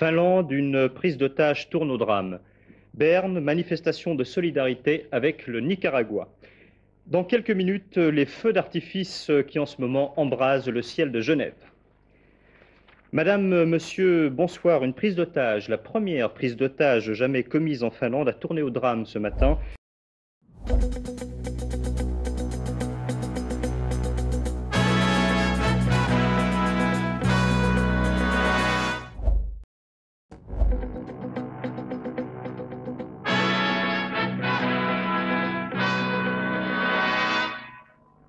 Finlande, une prise d'otage tourne au drame. Berne, manifestation de solidarité avec le Nicaragua. Dans quelques minutes, les feux d'artifice qui en ce moment embrasent le ciel de Genève. Madame, monsieur, bonsoir. Une prise d'otage, la première prise d'otage jamais commise en Finlande, a tourné au drame ce matin.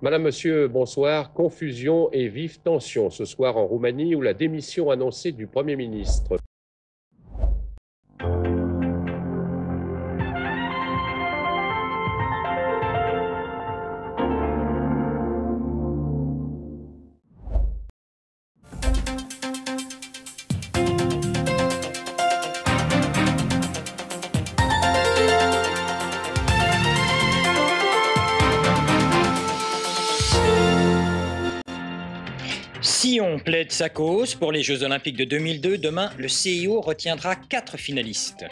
Madame, Monsieur, bonsoir. Confusion et vive tension ce soir en Roumanie où la démission annoncée du Premier ministre. Si on plaide sa cause pour les Jeux Olympiques de 2002, demain, le CIO retiendra 4 finalistes.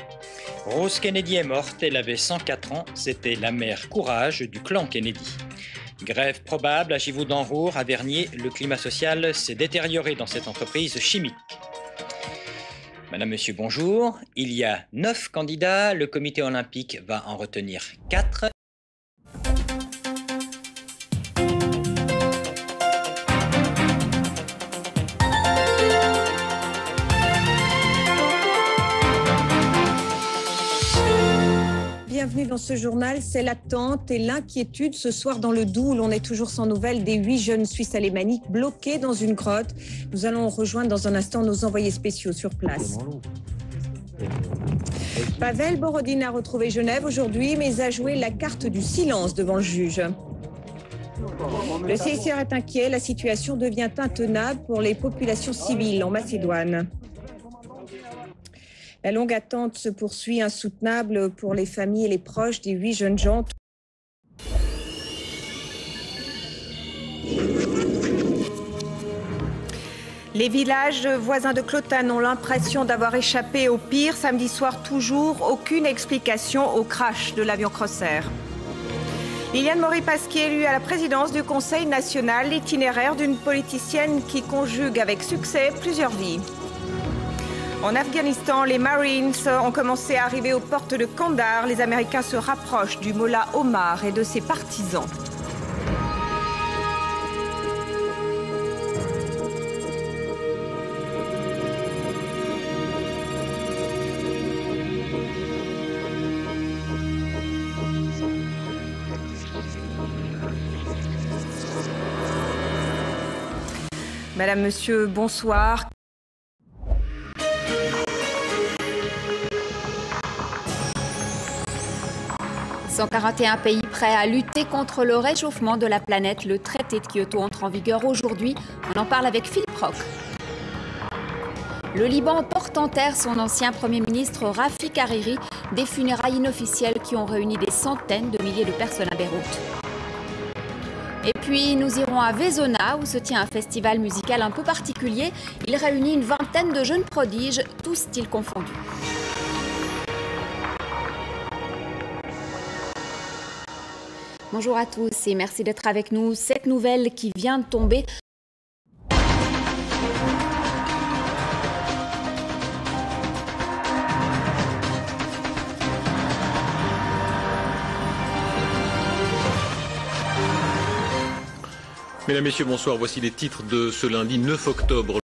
Rose Kennedy est morte, elle avait 104 ans, c'était la mère Courage du clan Kennedy. Grève probable à Givaudan-Roure, à Vernier, le climat social s'est détérioré dans cette entreprise chimique. Madame, Monsieur, bonjour. Il y a 9 candidats, le comité olympique va en retenir 4. Bienvenue dans ce journal, c'est l'attente et l'inquiétude ce soir dans le Doubs où l'on est toujours sans nouvelles des 8 jeunes Suisses alémaniques bloqués dans une grotte. Nous allons rejoindre dans un instant nos envoyés spéciaux sur place. Pavel Borodin a retrouvé Genève aujourd'hui mais a joué la carte du silence devant le juge. Le CICR est inquiet, la situation devient intenable pour les populations civiles en Macédoine. La longue attente se poursuit, insoutenable pour les familles et les proches des 8 jeunes gens. Les villages voisins de Clotane ont l'impression d'avoir échappé au pire. Samedi soir, toujours aucune explication au crash de l'avion Crossair. Liliane Maury-Pasquier, élue à la présidence du Conseil national, l'itinéraire d'une politicienne qui conjugue avec succès plusieurs vies. En Afghanistan, les Marines ont commencé à arriver aux portes de Kandahar. Les Américains se rapprochent du Mollah Omar et de ses partisans. Madame, Monsieur, bonsoir. 141 pays prêts à lutter contre le réchauffement de la planète. Le traité de Kyoto entre en vigueur aujourd'hui. On en parle avec Philippe Roch. Le Liban porte en terre son ancien Premier ministre Rafik Hariri. Des funérailles inofficielles qui ont réuni des centaines de milliers de personnes à Beyrouth. Et puis nous irons à Vezona où se tient un festival musical un peu particulier. Il réunit une vingtaine de jeunes prodiges, tous styles confondus. Bonjour à tous et merci d'être avec nous. Cette nouvelle qui vient de tomber. Mesdames, Messieurs, bonsoir. Voici les titres de ce lundi 9 octobre.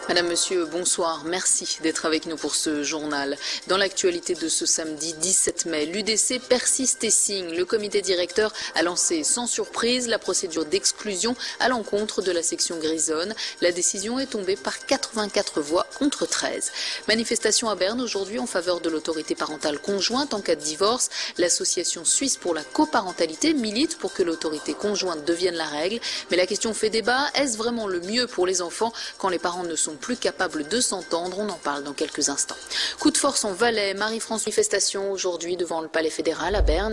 Madame, Monsieur, bonsoir. Merci d'être avec nous pour ce journal. Dans l'actualité de ce samedi 17 mai, l'UDC persiste et signe. Le comité directeur a lancé sans surprise la procédure d'exclusion à l'encontre de la section grisonne. La décision est tombée par 84 voix contre 13. Manifestation à Berne aujourd'hui en faveur de l'autorité parentale conjointe en cas de divorce. L'association suisse pour la coparentalité milite pour que l'autorité conjointe devienne la règle. Mais la question fait débat. Est-ce vraiment le mieux pour les enfants quand les parents ne sont plus capable de s'entendre. On en parle dans quelques instants. Coup de force en Valais, Marie-France, manifestation aujourd'hui devant le Palais fédéral à Berne.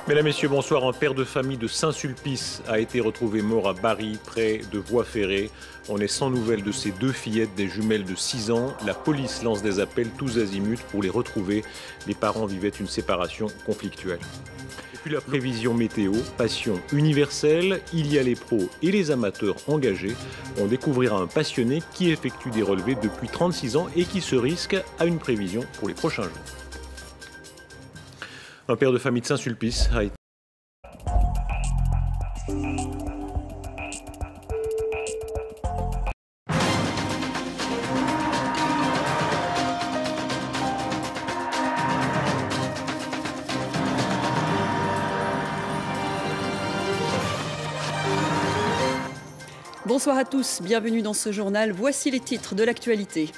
Mesdames, Messieurs, bonsoir. Un père de famille de Saint-Sulpice a été retrouvé mort à Bari, près de Voie Ferrée. On est sans nouvelles de ses deux fillettes, des jumelles de 6 ans. La police lance des appels tous azimuts pour les retrouver. Les parents vivaient une séparation conflictuelle. Et puis la prévision météo, passion universelle. Il y a les pros et les amateurs engagés. On découvrira un passionné qui effectue des relevés depuis 36 ans et qui se risque à une prévision pour les prochains jours. Un père de famille de Saint-Sulpice a été... Bonsoir à tous, bienvenue dans ce journal. Voici les titres de l'actualité.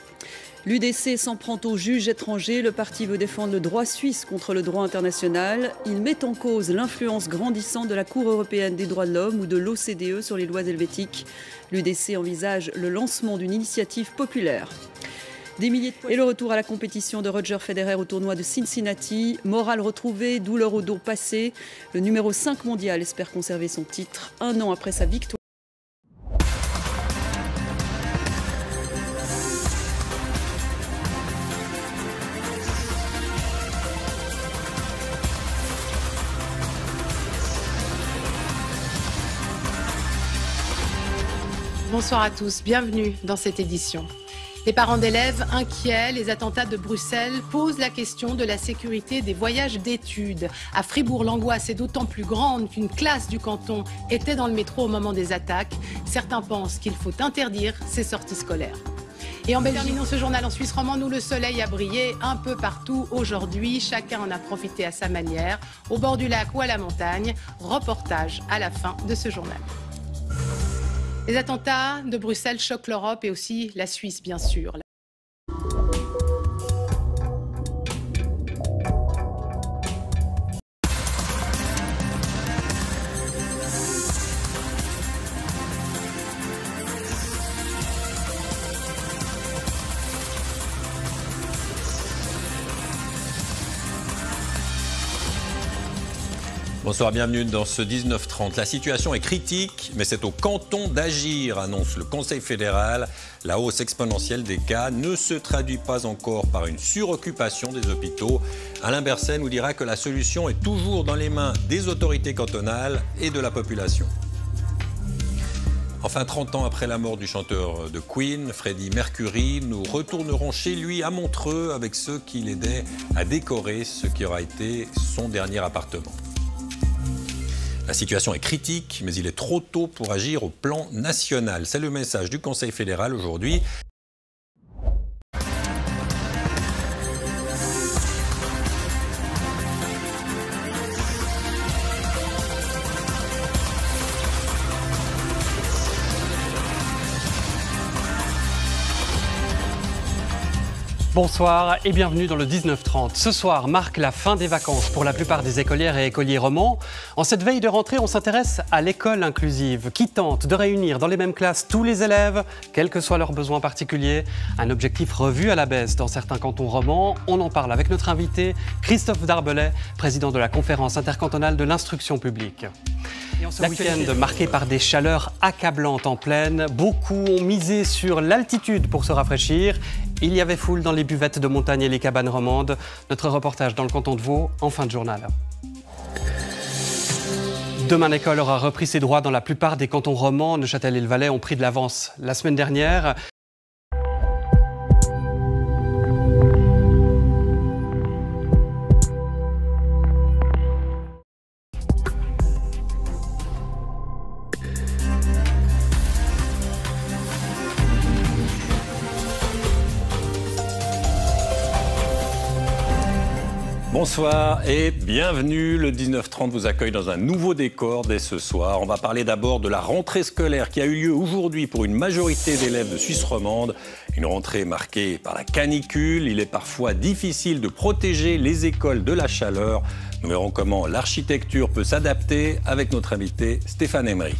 L'UDC s'en prend aux juges étrangers. Le parti veut défendre le droit suisse contre le droit international. Il met en cause l'influence grandissante de la Cour européenne des droits de l'homme ou de l'OCDE sur les lois helvétiques. L'UDC envisage le lancement d'une initiative populaire. Et le retour à la compétition de Roger Federer au tournoi de Cincinnati. Morale retrouvée, douleur au dos passé. Le numéro 5 mondial espère conserver son titre 1 an après sa victoire. Bonsoir à tous, bienvenue dans cette édition. Les parents d'élèves inquiets, les attentats de Bruxelles posent la question de la sécurité des voyages d'études. À Fribourg, l'angoisse est d'autant plus grande qu'une classe du canton était dans le métro au moment des attaques. Certains pensent qu'il faut interdire ces sorties scolaires. Et en Belgique, terminons ce journal en Suisse romande où le soleil a brillé un peu partout aujourd'hui. Chacun en a profité à sa manière, au bord du lac ou à la montagne. Reportage à la fin de ce journal. Les attentats de Bruxelles choquent l'Europe et aussi la Suisse, bien sûr. Bonsoir, bienvenue dans ce 19h30. La situation est critique, mais c'est au canton d'agir, annonce le Conseil fédéral. La hausse exponentielle des cas ne se traduit pas encore par une suroccupation des hôpitaux. Alain Berset nous dira que la solution est toujours dans les mains des autorités cantonales et de la population. Enfin, 30 ans après la mort du chanteur de Queen, Freddie Mercury, nous retournerons chez lui à Montreux avec ceux qui l'aidaient à décorer ce qui aura été son dernier appartement. La situation est critique, mais il est trop tôt pour agir au plan national. C'est le message du Conseil fédéral aujourd'hui. Bonsoir et bienvenue dans le 19h30. Ce soir marque la fin des vacances pour la plupart des écolières et écoliers romans. En cette veille de rentrée, on s'intéresse à l'école inclusive qui tente de réunir dans les mêmes classes tous les élèves, quels que soient leurs besoins particuliers. Un objectif revu à la baisse dans certains cantons romans. On en parle avec notre invité Christophe Darbelay, président de la conférence intercantonale de l'instruction publique. La week-end marqué par des chaleurs accablantes en plaine. Beaucoup ont misé sur l'altitude pour se rafraîchir. Il y avait foule dans les buvettes de montagne et les cabanes romandes. Notre reportage dans le canton de Vaud en fin de journal. Demain, l'école aura repris ses droits dans la plupart des cantons romans. Neuchâtel et le Valais ont pris de l'avance la semaine dernière. Bonsoir et bienvenue. Le 19h30 vous accueille dans un nouveau décor dès ce soir. On va parler d'abord de la rentrée scolaire qui a eu lieu aujourd'hui pour une majorité d'élèves de Suisse romande. Une rentrée marquée par la canicule. Il est parfois difficile de protéger les écoles de la chaleur. Nous verrons comment l'architecture peut s'adapter avec notre invité Stéphane Emery.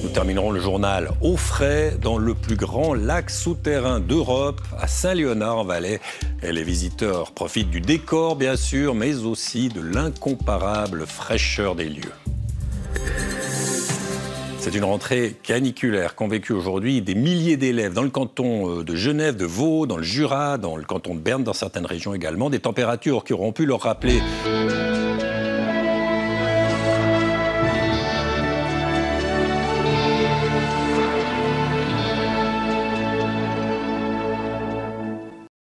Nous terminerons le journal au frais dans le plus grand lac souterrain d'Europe, à Saint-Léonard-en-Valais. Et les visiteurs profitent du décor, bien sûr, mais aussi de l'incomparable fraîcheur des lieux. C'est une rentrée caniculaire qu'ont vécu aujourd'hui des milliers d'élèves dans le canton de Genève, de Vaud, dans le Jura, dans le canton de Berne, dans certaines régions également. Des températures qui auront pu leur rappeler